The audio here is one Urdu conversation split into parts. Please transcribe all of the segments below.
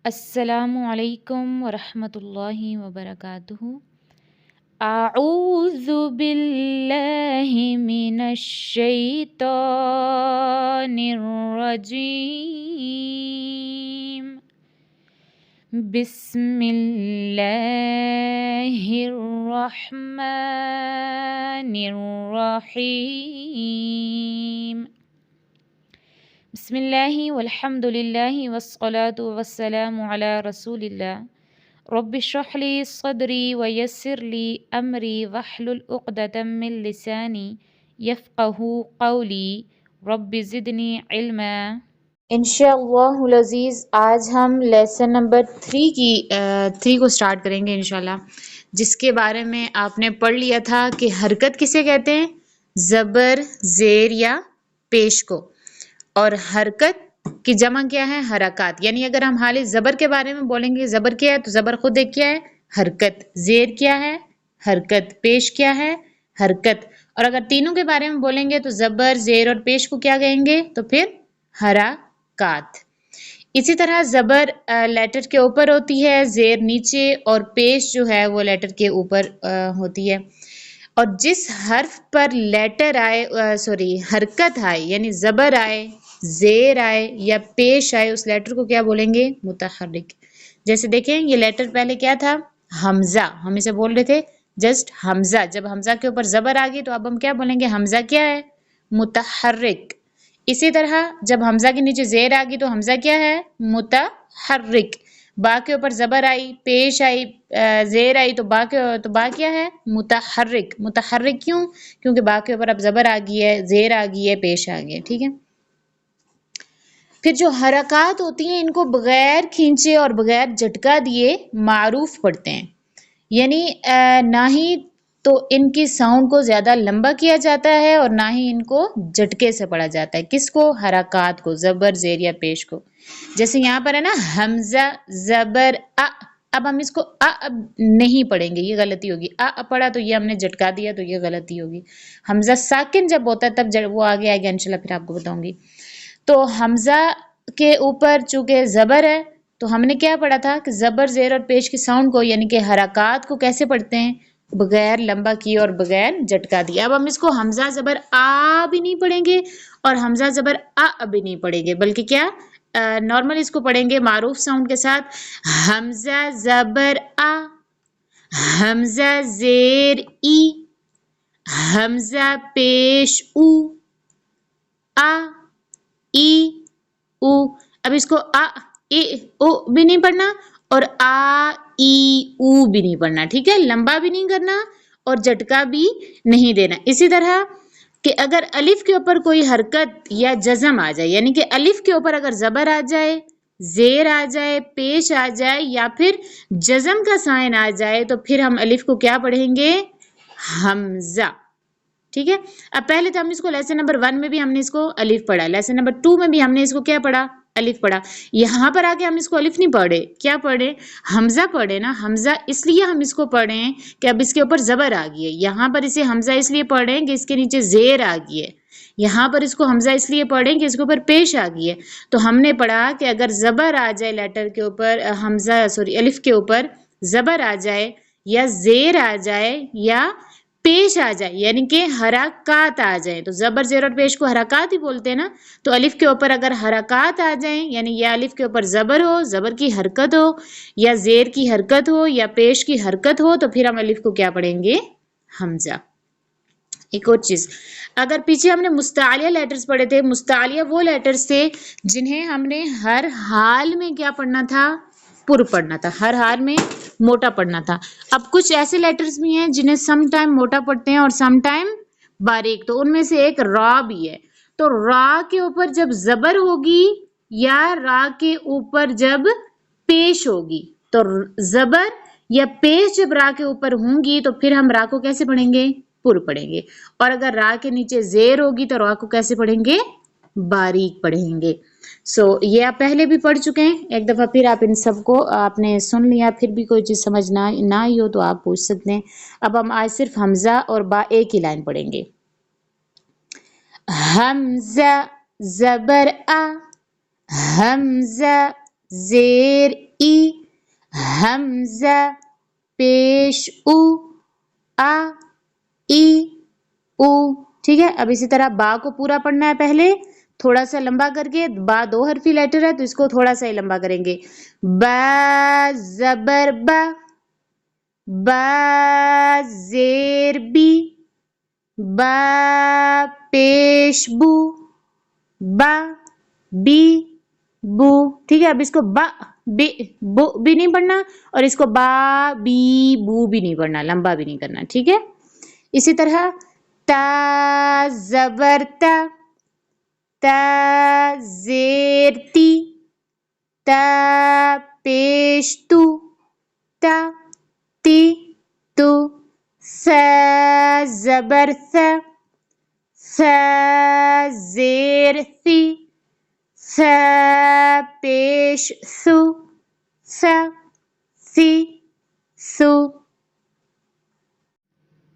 السلام علیکم ورحمۃ اللہ وبرکاتہ۔ اعوذ باللہ من الشیطان الرجیم، بسم اللہ الرحمن الرحیم۔ بسم اللہ والحمد للہ والصلاة والسلام علی رسول اللہ۔ رب اشرح لی صدری ویسر لی امری واحلل عقدۃ من لسانی یفقہوا قولی، رب زدنی علما۔ انشاءاللہ العزیز آج ہم لیسن نمبر 3 کو سٹارٹ کریں گے انشاءاللہ، جس کے بارے میں آپ نے پڑھ لیا تھا کہ حرکت کسے کہتے ہیں؟ زبر، زیر یا پیش کو، اور حرکت کی جمع کیا ہے؟ حرکات۔ یعنی اگر ہم حال زبر کے بارے میں بولیں گے، زبر کیا ہے تو زبر خود ایک کیا ہے؟ حرکت۔ زیر کیا ہے؟ حرکت۔ پیش کیا ہے؟ حرکت۔ اور اگر تینوں کے بارے میں بولیں گے تو زبر، زیر اور پیش کو کیا کہیں گے؟ تو پھر حرکات۔ اسی طرح زبر لیٹر کے اوپر ہوتی ہے، زیر نیچے، اور پیش جو ہے وہ لیٹر کے اوپر ہوتی ہے۔ اور جس حرف پر لیٹر آئے حرکت آئے، یعنی زبر آئے، زیر آئے یا پیش آئے، اس لیٹر کو کیا بولیں گے؟ متحرک۔ جیسے دیکھیں یہ لیٹر پہلے کیا تھا؟ حمزہ۔ ہم اسے بول رہے تھے جسٹ حمزہ۔ جب حمزہ کے اوپر زبر آ گئی تو اب ہم کیا بولیں گے؟ حمزہ کیا ہے؟ متحرک۔ اسی طرح جب حمزہ کے نیچے زیر آ گئی تو حمزہ کیا ہے؟ متحرک۔ با کے اوپر زبر آئی، پیش آئی، زیر آئی تو با کیا ہے؟ متحرک۔ متحرک کیوں؟ کیونکہ با کے اوپر اب زبر آ گئی ہے، زیر آ گئی ہے، پیش آ گئی ہے، ٹھیک ہے۔ پھر جو حرکات ہوتی ہیں ان کو بغیر کھینچے اور بغیر جھٹکا دیے معروف پڑھتے ہیں، یعنی نہ ہی تو ان کی ساؤنڈ کو زیادہ لمبا کیا جاتا ہے اور نہ ہی ان کو جھٹکے سے پڑھا جاتا ہے۔ کس کو؟ حرکات کو، زبر، زیر یا پیش کو۔ جیسے یہاں پر ہے نا حمزہ زبر ا، اب ہم اس کو اب نہیں پڑھیں گے، یہ غلطی ہوگی۔ پڑھا تو یہ ہم نے جھٹکا دیا تو یہ غلطی ہوگی۔ حمزہ ساکن جب ہوتا ہے تب وہ آگے آئے گا انشاءاللہ، پھر آپ کو بتاؤں گی۔ تو حمزہ کے اوپر چونکہ زبر ہے تو ہم نے کیا پڑھا تھا کہ زبر، زیر اور پیش کی ساؤنڈ کو یعنی کہ حرکات کو کیسے پڑھتے ہیں؟ بغیر لمبا کیے اور بغیر جھٹکا دیا۔ اب ہم اس کو حمزہ زبر آ بھی نہیں پڑھیں گے اور حمزہ زبر بھی نہیں پڑھیں گے، بلکہ کیا نارمل اس کو پڑھیں گے معروف ساؤنڈ کے ساتھ۔ حمزہ زبر آ، حمزہ زیر ای، حمزہ پیش او، آ ای او۔ اب اس کو ای او بھی نہیں پڑھنا اور ای او بھی نہیں پڑھنا، ٹھیک ہے۔ لمبا بھی نہیں کرنا اور جھٹکا بھی نہیں دینا۔ اسی طرح کہ اگر الف کے اوپر کوئی حرکت یا جزم آ جائے، یعنی کہ الف کے اوپر اگر زبر آ جائے، زیر آ جائے، پیش آ جائے یا پھر جزم کا سائن آ جائے تو پھر ہم الف کو کیا پڑھیں گے؟ حمزہ، ٹھیک ہے۔ اب پہلے تو ہم اس کو لیسن نمبر 1 میں بھی ہم نے اس کو الف پڑھا، لیسن نمبر 2 میں بھی ہم نے اس کو کیا پڑھا؟ الف پڑھا۔ یہاں پر آگے ہم اس کو الف نہیں پڑھے، کیا پڑھے؟ حمزہ پڑھے نا۔ حمزہ اس لیے ہم اس کو پڑھے ہیں کہ اب اس کے اوپر زبر آ گئی ہے، یہاں پر اسے حمزہ اس لیے پڑھے ہیں کہ اس کے نیچے زیر آ گئی ہے، یہاں پر اس کو حمزہ اس لیے پڑھے ہیں کہ اس کے اوپر پیش آ گئی ہے۔ تو ہم نے پڑھا کہ اگر زبر آ جائے لیٹر کے اوپر، الف کے اوپر زبر آ جائے یا زیر آ جائے یا پیش آ جائے، یعنی کہ حرکات آ جائیں، تو زبر، زیر اور پیش کو حرکات ہی بولتے ہیں نا۔ تو الف کے اوپر اگر حرکات آ جائیں، یعنی یا الف کے اوپر زبر ہو، زبر کی حرکت ہو، یا زیر کی حرکت ہو، یا پیش کی حرکت ہو، تو پھر ہم الف کو کیا پڑھیں گے؟ حمزہ۔ ایک اور چیز، اگر پیچھے ہم نے مستعلیہ لیٹرز پڑھے تھے، مستعلیہ وہ لیٹرز تھے جنہیں ہم نے ہر حال میں کیا پڑھنا تھا؟ پر پڑھنا تھا، ہر حال میں موٹا پڑھنا تھا۔ اب کچھ ایسے لیٹرز بھی ہیں جنہیں سم ٹائم موٹا پڑھتے ہیں اور سم ٹائم باریک، تو ان میں سے ایک را بھی ہے۔ تو را کے اوپر جب زبر ہوگی یا را کے اوپر جب پیش ہوگی، تو زبر یا پیش جب را کے اوپر ہوں گی تو پھر ہم را کو کیسے پڑھیں گے؟ پر پڑھیں گے۔ اور اگر را کے نیچے زیر ہوگی تو را کو کیسے پڑھیں گے؟ باریک پڑھیں گے۔ یہ آپ پہلے بھی پڑھ چکے ہیں، ایک دفعہ پھر آپ ان سب کو آپ نے سن لیا، پھر بھی کوئی چیز سمجھ نہ آئی ہو تو آپ پوچھ سکتے ہیں۔ اب ہم آج صرف حمزہ اور با ایک ہی لائن پڑھیں گے۔ حمزہ زبر آ، حمزہ زیر ای حمزہ پیش او آ ای او. ٹھیک ہے. اب اسی طرح با کو پورا پڑھنا ہے. پہلے تھوڑا سا لمبا کر کے, با 2 حرفی لیٹر ہے تو اس کو تھوڑا سا ہی لمبا کریں گے. با زبر با, با زیر بی, با پیش بو, با بی بو. ٹھیک ہے. اب اس کو با بی بو بھی نہیں پڑھنا اور اس کو با بی بو بھی نہیں پڑھنا, لمبا بھی نہیں کرنا. ٹھیک ہے. اسی طرح تا زبر تا, تا زیر تی, تا پیش تو, تا تی تو. ثا زبر ثا, ثا زیر ثی, ثا پیش ثو, ثا ثی ثو.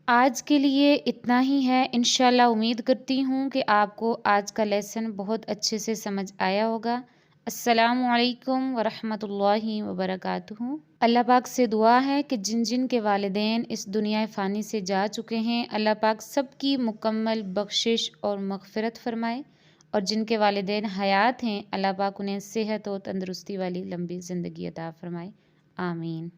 آج کے لیے اتنا ہی ہے. انشاءاللہ امید کرتی ہوں کہ آپ کو آج کا لیسن بہت اچھے سے سمجھ آیا ہوگا. السلام علیکم ورحمۃ اللہ وبرکاتہ. اللہ پاک سے دعا ہے کہ جن جن کے والدین اس دنیا فانی سے جا چکے ہیں, اللہ پاک سب کی مکمل بخشش اور مغفرت فرمائے, اور جن کے والدین حیات ہیں اللہ پاک انہیں صحت و تندرستی والی لمبی زندگی عطا فرمائے. آمین.